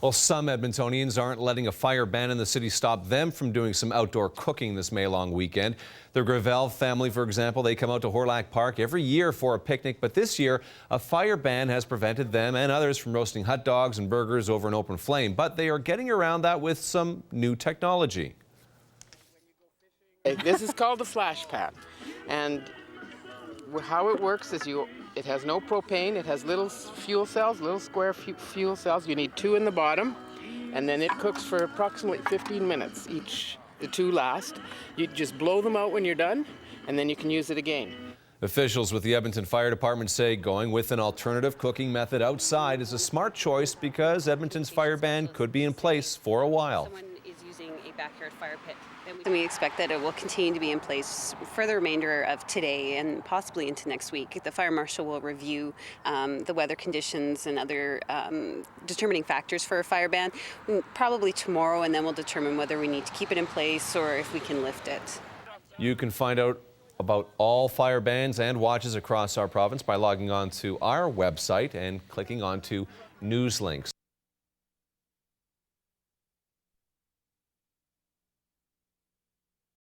Well, some Edmontonians aren't letting a fire ban in the city stop them from doing some outdoor cooking this May-long weekend. The Geavelle family, for example, they come out to Howrelak Park every year for a picnic, but this year a fire ban has prevented them and others from roasting hot dogs and burgers over an open flame. But they are getting around that with some new technology. This is called the Flashpan, and how it works is it has no propane, it has little fuel cells, little square fuel cells. You need 2 in the bottom, and then it cooks for approximately 15 minutes each. The 2 last. You just blow them out when you're done, and then you can use it again. Officials with the Edmonton Fire Department say going with an alternative cooking method outside is a smart choice because Edmonton's fire ban could be in place for a while. A backyard fire pit. And we expect that it will continue to be in place for the remainder of today and possibly into next week. The fire marshal will review the weather conditions and other determining factors for a fire ban probably tomorrow, and then we'll determine whether we need to keep it in place or if we can lift it. You can find out about all fire bans and watches across our province by logging on to our website and clicking onto news links.